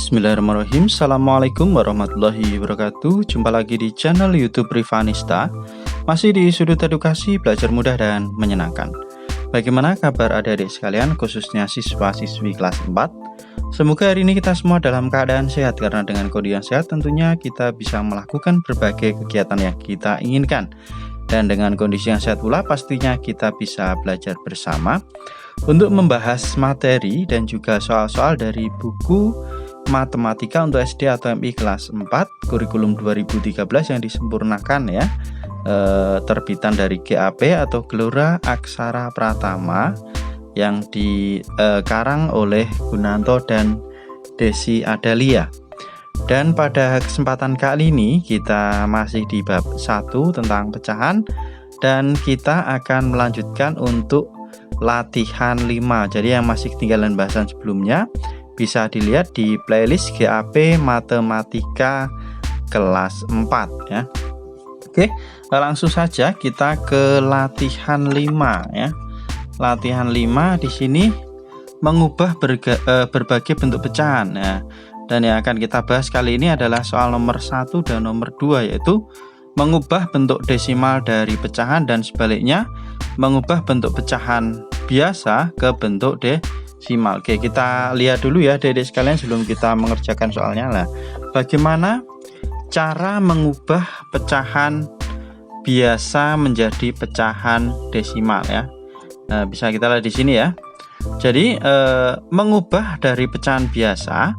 Bismillahirrahmanirrahim. Assalamualaikum warahmatullahi wabarakatuh. Jumpa lagi di channel YouTube Rivanista. Masih di sudut edukasi, belajar mudah dan menyenangkan. Bagaimana kabar adik-adik sekalian, khususnya siswa-siswi kelas 4? Semoga hari ini kita semua dalam keadaan sehat, karena dengan kondisi yang sehat tentunya kita bisa melakukan berbagai kegiatan yang kita inginkan. Dan dengan kondisi yang sehat pula pastinya kita bisa belajar bersama untuk membahas materi dan juga soal-soal dari buku Matematika untuk SD atau MI kelas 4 kurikulum 2013 yang disempurnakan ya, terbitan dari GAP atau Gelora Aksara Pratama yang dikarang oleh Gunanto dan Desi Adalia. Dan pada kesempatan kali ini kita masih di bab 1 tentang pecahan, dan kita akan melanjutkan untuk latihan 5. Jadi yang masih ketinggalan bahasan sebelumnya bisa dilihat di playlist GAP Matematika kelas 4 ya. Oke, langsung saja kita ke latihan 5 ya. Latihan 5 di sini mengubah berbagai bentuk pecahan. Nah, dan yang akan kita bahas kali ini adalah soal nomor 1 dan nomor 2, yaitu mengubah bentuk desimal dari pecahan dan sebaliknya mengubah bentuk pecahan biasa ke bentuk desimal. Oke, kita lihat dulu ya adik-adik sekalian sebelum kita mengerjakan soalnya lah. Bagaimana cara mengubah pecahan biasa menjadi pecahan desimal ya. Nah, bisa kita lihat di sini ya. Jadi mengubah dari pecahan biasa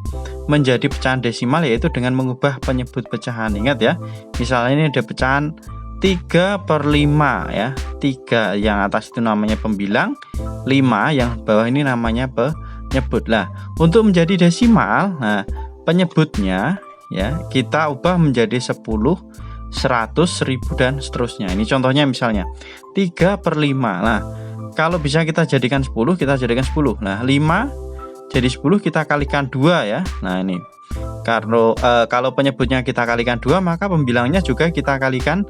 menjadi pecahan desimal yaitu dengan mengubah penyebut pecahan. Ingat ya, misalnya ini ada pecahan 3/5 ya. 3 yang atas itu namanya pembilang, 5 yang bawah ini namanya penyebut. Lah, untuk menjadi desimal, nah penyebutnya ya kita ubah menjadi 10, 100, 1000 dan seterusnya. Ini contohnya misalnya 3/5. Nah, kalau bisa kita jadikan 10, kita jadikan 10. Nah, 5 jadi 10 kita kalikan 2 ya. Nah, ini. Kalau penyebutnya kita kalikan 2, maka pembilangnya juga kita kalikan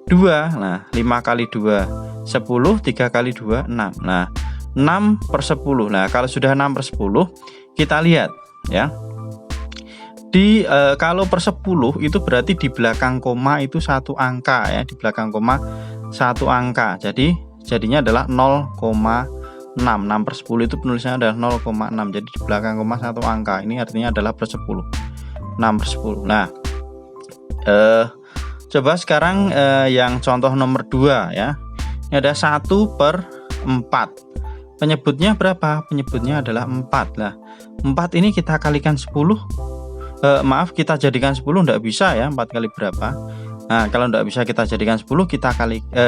2. Nah, 5 kali 2 10, 3 kali 2 6. Nah, 6/10. Nah, kalau sudah 6/10 kita lihat ya. Kalau per 10 itu berarti di belakang koma itu satu angka ya, di belakang koma satu angka. Jadinya adalah 0,6. 6/10 itu penulisannya adalah 0,6. Jadi di belakang koma satu angka. Ini artinya adalah per 10. 6/10. Nah, coba sekarang yang contoh nomor 2 ya. Ini ada 1/4. Penyebutnya berapa? Penyebutnya adalah 4. Lah, 4 ini kita kalikan 10. Kita jadikan 10 enggak bisa ya. 4 kali berapa? Nah, kalau enggak bisa kita jadikan 10, kita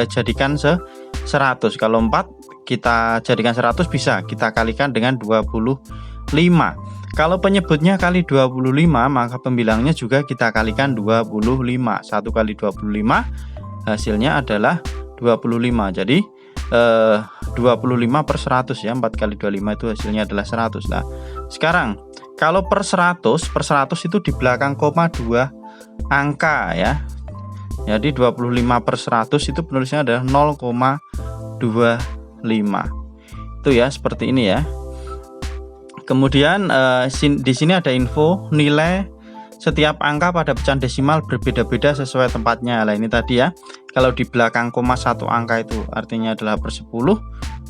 jadikan 100. Kalau 4 kita jadikan 100 bisa. Kita kalikan dengan 25. Kalau penyebutnya kali 25, maka pembilangnya juga kita kalikan 25. 1 kali 25 hasilnya adalah 25. Jadi 25/100 ya. 4 kali 25 itu hasilnya adalah 100. Nah, sekarang kalau per 100 itu di belakang koma 2 angka ya. Jadi 25/100 itu penulisnya adalah 0,25. Itu ya, seperti ini ya. Kemudian di sini ada info nilai setiap angka pada pecahan desimal berbeda-beda sesuai tempatnya. Lah, ini tadi ya. Kalau di belakang koma satu angka itu artinya adalah per 10.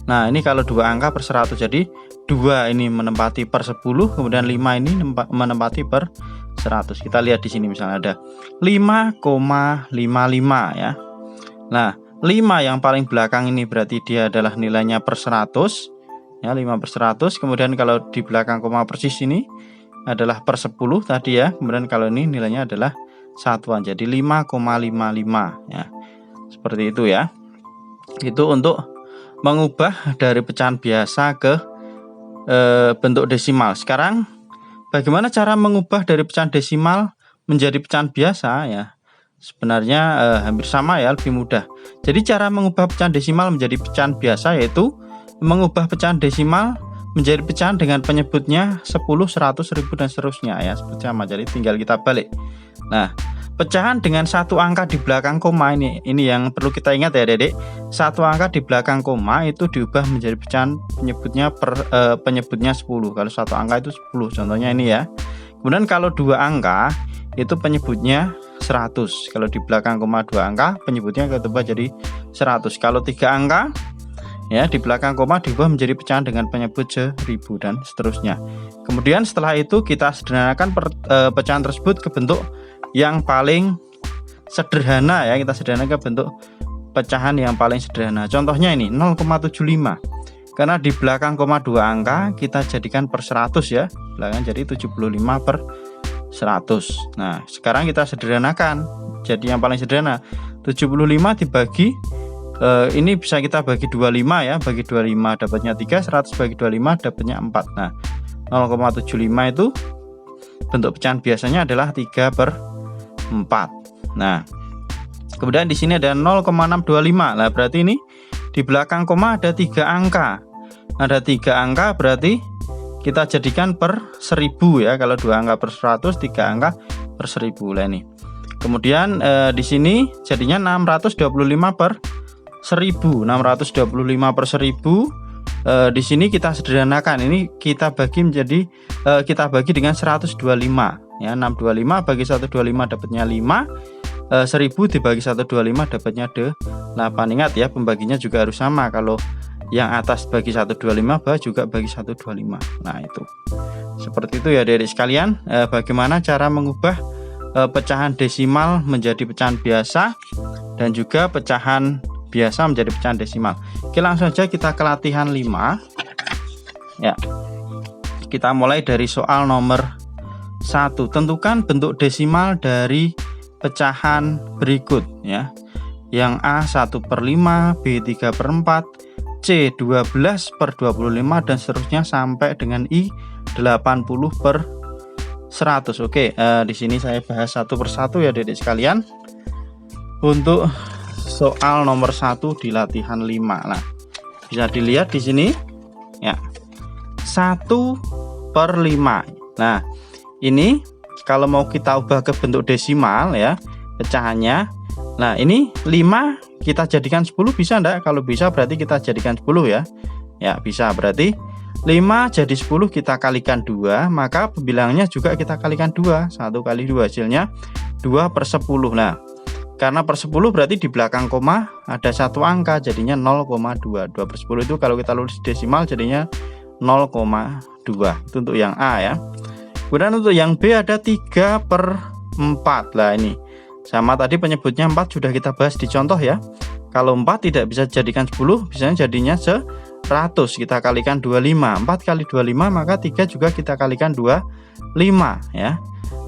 Nah, ini kalau 2 angka per 100. Jadi 2 ini menempati per 10, kemudian 5 ini menempati per 100. Kita lihat di sini misalnya ada 5,55 ya. Nah, 5 yang paling belakang ini berarti dia adalah nilainya per 100 ya, 5/100. Kemudian kalau di belakang koma persis ini adalah per 10 tadi ya. Kemudian kalau ini nilainya adalah satuan, jadi 5,55 ya. Seperti itu ya. Itu untuk mengubah dari pecahan biasa ke bentuk desimal. Sekarang bagaimana cara mengubah dari pecahan desimal menjadi pecahan biasa ya? Sebenarnya hampir sama ya, lebih mudah. Jadi cara mengubah pecahan desimal menjadi pecahan biasa yaitu mengubah pecahan desimal menjadi pecahan dengan penyebutnya 10, 100, 1000 dan seterusnya ya, seperti sama. Jadi tinggal kita balik. Nah, pecahan dengan satu angka di belakang koma ini yang perlu kita ingat ya Dedek. Satu angka di belakang koma itu diubah menjadi pecahan penyebutnya 10. Kalau satu angka itu 10. Contohnya ini ya. Kemudian kalau 2 angka itu penyebutnya 100. Kalau di belakang koma 2 angka penyebutnya kita ubah jadi 100. Kalau 3 angka ya di belakang koma diubah menjadi pecahan dengan penyebut 1000 dan seterusnya. Kemudian setelah itu kita sederhanakan pecahan tersebut ke bentuk yang paling sederhana ya, kita sederhanakan ke bentuk pecahan yang paling sederhana. Contohnya ini 0,75. Karena di belakang koma 2 angka kita jadikan per 100 ya. Belakang jadi 75 per 100. Nah, sekarang kita sederhanakan. Jadi yang paling sederhana 75 dibagi ini bisa kita bagi 25 ya. Bagi 25 dapatnya 3, 100 bagi 25 dapatnya 4. Nah, 0,75 itu bentuk pecahan biasanya adalah 3 per 4. Nah, kemudian di sini ada 0,625. Nah, berarti ini di belakang koma ada 3 angka. Ada 3 angka berarti kita jadikan per 1000 ya. Kalau 2 angka per 100, 3 angka per 1000 lah ini. Kemudian di sini jadinya 625 per 1000. 625 per 1000. Di sini kita sederhanakan. Ini kita bagi menjadi kita bagi dengan 125 ya. 625 bagi 125 dapatnya 5. 1000 dibagi 125 dapatnya 8. Ingat ya, pembaginya juga harus sama. Kalau yang atas bagi 125, bawah juga bagi 125. Nah, itu. Seperti itu ya adik-adik sekalian. Bagaimana cara mengubah pecahan desimal menjadi pecahan biasa dan juga pecahan biasa menjadi pecahan desimal. Oke, langsung saja kita ke latihan 5. Ya. Kita mulai dari soal nomor 1. Tentukan bentuk desimal dari pecahan berikut ya. Yang A 1/5, B 3/4, C 12 per 25 dan seterusnya sampai dengan I 80 per 100. Oke, di sini saya bahas satu persatu ya adik-adik sekalian. Untuk soal nomor 1 di latihan 5. Nah, bisa dilihat di sini ya. 1/5. Nah, ini kalau mau kita ubah ke bentuk desimal ya pecahannya. Nah, ini 5 kita jadikan 10 bisa enggak? Kalau bisa berarti kita jadikan 10 ya. Ya, bisa. Berarti 5 jadi 10 kita kalikan 2, maka pembilangnya juga kita kalikan 2. 1 kali 2 hasilnya 2/10. Nah, karena per 10 berarti di belakang koma ada 1 angka jadinya 0,2. 2/10 itu kalau kita tulis desimal jadinya 0,2. Itu untuk yang A ya. Kemudian untuk yang B ada 3/4. Lah ini sama tadi penyebutnya 4 sudah kita bahas di contoh ya. Kalau 4 tidak bisa dijadikan 10, biasanya jadinya 100. Kita kalikan 25. 4 kali 25 maka 3 juga kita kalikan 25 ya.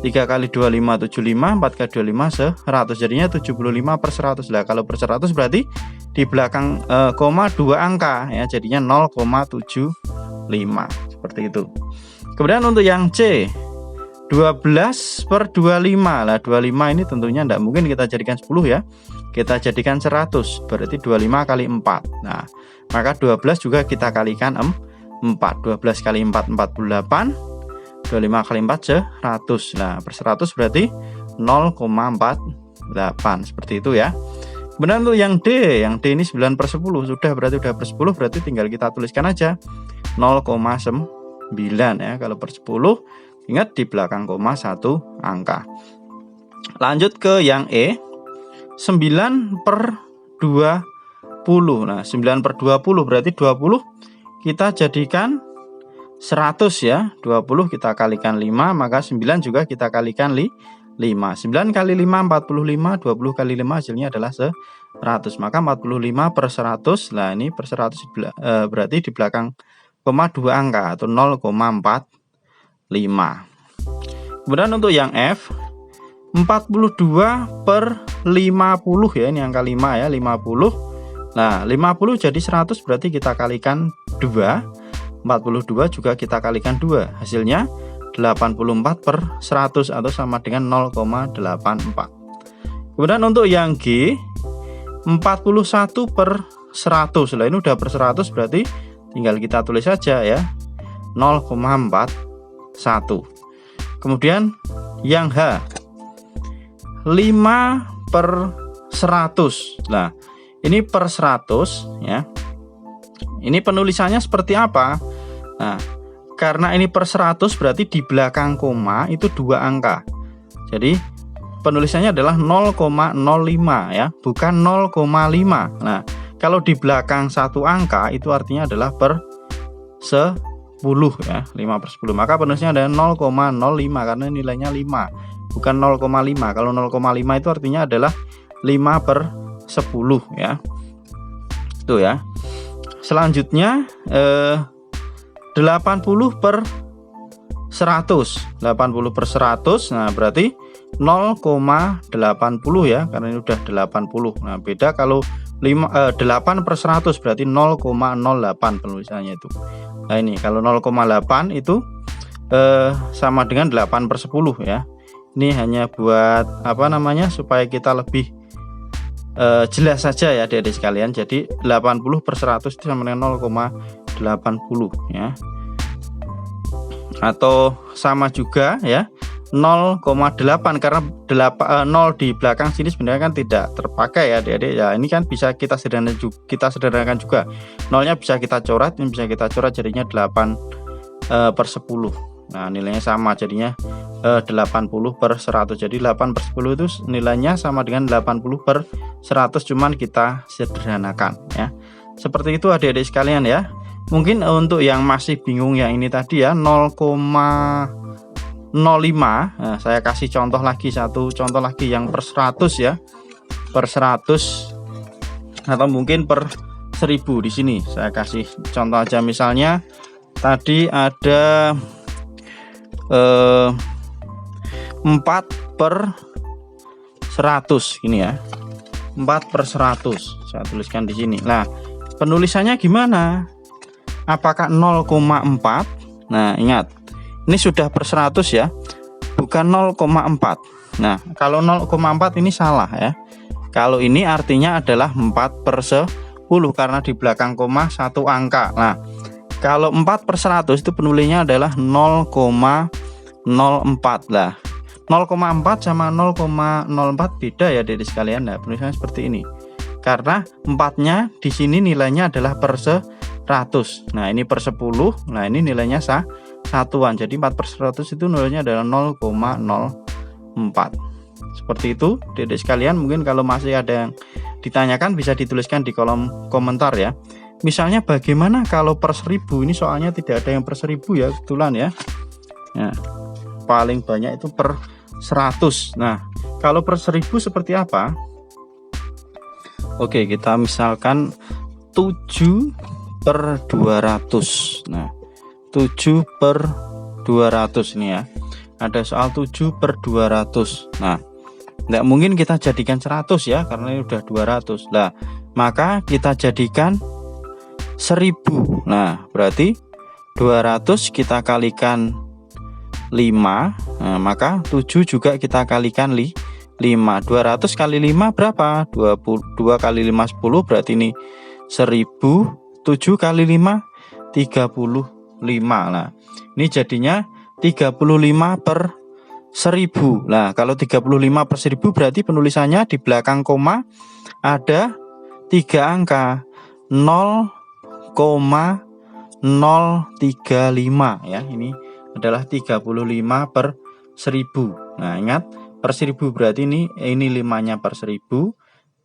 3 kali 25 75, 4 kali 25 100. Jadinya 75 per 100. Lah kalau per 100 berarti di belakang koma 2 angka ya, jadinya 0,75. Seperti itu. Kemudian untuk yang C 12/25. Lah 25 ini tentunya tidak mungkin kita jadikan 10 ya. Kita jadikan 100. Berarti 25 kali 4. Nah, maka 12 juga kita kalikan 4. 12 kali 4 48. 25 kali 4 100. Nah, per 100 berarti 0,48. Seperti itu ya. Kemudian untuk yang D ini 9/10. Sudah berarti udah per 10, berarti tinggal kita tuliskan aja 0,9 ya. Kalau per 10 ingat di belakang koma 1 angka. Lanjut ke yang E 9/20. Nah 9/20 berarti 20 kita jadikan 100 ya. 20 kita kalikan 5, maka 9 juga kita kalikan 5. 9 kali 5 45, 20 kali 5 hasilnya adalah 100. Maka 45 per 100. Nah ini per 100 berarti di belakang koma 2 angka atau 0,45. Kemudian untuk yang F 42/50 ya, ini angka 5 ya, 50. Nah 50 jadi 100 berarti kita kalikan 2. 42 juga kita kalikan 2. Hasilnya 84 per 100 atau sama dengan 0,84. Kemudian untuk yang G 41/100. Lah ini udah per 100 berarti tinggal kita tulis saja ya 0,41. Kemudian yang H 5/100. Nah ini per 100 ya. Ini penulisannya seperti apa? Nah karena ini per 100 berarti di belakang koma itu 2 angka. Jadi penulisannya adalah 0,05 ya, bukan 0,5. Nah, kalau di belakang satu angka itu artinya adalah per 10 ya, 5 per 10. Maka penulisannya adalah 0,05 karena nilainya 5, bukan 0,5. Kalau 0,5 itu artinya adalah 5 per 10 ya. Itu ya. Selanjutnya 80 per 100. 80 per 100. Nah, berarti 0,80 ya, karena ini udah 80. Nah, beda kalau 8 per 100 berarti 0,08 penulisannya itu. Nah, ini kalau 0,8 itu sama dengan 8 per 10 ya. Ini hanya buat apa namanya, supaya kita lebih jelas saja ya adik-adik sekalian. Jadi 80 per 100 itu sama dengan 0,80 ya. Atau sama juga ya 0,8 karena 0 di belakang sini sebenarnya kan tidak terpakai ya adik-adik ya. Ini kan bisa kita sederhanakan juga. Nolnya bisa kita coret, ini bisa kita coret jadinya 8 per 10. Nah, nilainya sama jadinya 80 per 100. Jadi 8 per 10 itu nilainya sama dengan 80 per 100, cuman kita sederhanakan ya. Seperti itu adik-adik sekalian ya. Mungkin untuk yang masih bingung yang ini tadi ya 0,05. Nah, saya kasih contoh lagi, satu contoh lagi yang per 100 ya. Per 100 atau mungkin per 1000 di sini. Saya kasih contoh aja, misalnya tadi ada 4 per 100 ini ya. 4 per 100 saya tuliskan di sini. Nah, penulisannya gimana? Apakah 0,4? Nah, ingat, ini sudah per 100 ya, bukan 0,4. Nah, kalau 0,4 ini salah ya. Kalau ini artinya adalah 4 per 10 karena di belakang koma satu angka. Nah, kalau 4 per 100 itu penulisnya adalah 0,04 lah. 0,4 sama 0,04 beda ya adik-adik sekalian. Nah, penulisannya seperti ini. Karena 4-nya di sini nilainya adalah per 100. Nah, ini per 10. Nah, ini nilainya satuan. Jadi 4 per 100 itu nilainya adalah 0,04. Seperti itu adik-adik sekalian. Mungkin kalau masih ada yang ditanyakan bisa dituliskan di kolom komentar ya. Misalnya bagaimana kalau per 1000? Ini soalnya tidak ada yang per 1000 ya, kebetulan ya. Nah, paling banyak itu per 100. Nah, kalau per 1000 seperti apa? Oke, kita misalkan 7 per 200. Nah, 7 per 200 ini ya. Ada soal 7 per 200. Nah, tidak mungkin kita jadikan 100 ya, karena ini udah 200. Nah, maka kita jadikan 1000. Nah, berarti 200 kita kalikan 5. Nah, maka 7 juga kita kalikan 5. 200 kali 5 berapa? 22 kali 5 10, berarti ini 1000. 7 kali 5 35. Nah, ini jadinya 35 per 1000. Nah, kalau 35 per 1000 berarti penulisannya di belakang koma ada 3 angka, 0,035 ya. Ini adalah 35 per 1000. Nah, ingat per 1000 berarti ini 5-nya per 1000,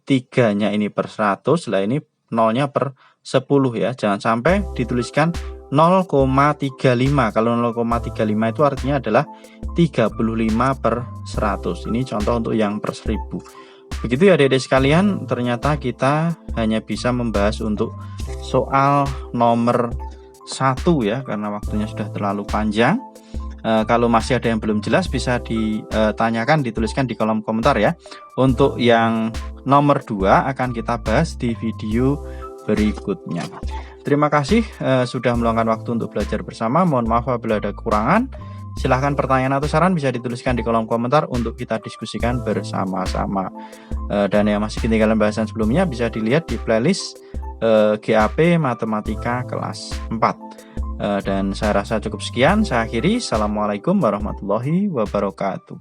3-nya ini per 100, lah ini 0-nya per 10 ya. Jangan sampai dituliskan 0,35. Kalau 0,35 itu artinya adalah 35 per 100. Ini contoh untuk yang per 1000. Begitu ya adik-adik sekalian, ternyata kita hanya bisa membahas untuk soal nomor 1 ya, karena waktunya sudah terlalu panjang. Kalau masih ada yang belum jelas bisa ditanyakan, dituliskan di kolom komentar ya. Untuk yang nomor 2 akan kita bahas di video berikutnya. Terima kasih sudah meluangkan waktu untuk belajar bersama. Mohon maaf apabila ada kekurangan. Silahkan pertanyaan atau saran bisa dituliskan di kolom komentar untuk kita diskusikan bersama-sama. Dan yang masih ketinggalan bahasan sebelumnya bisa dilihat di playlist GAP Matematika kelas 4. Dan saya rasa cukup sekian. Saya akhiri. Assalamualaikum warahmatullahi wabarakatuh.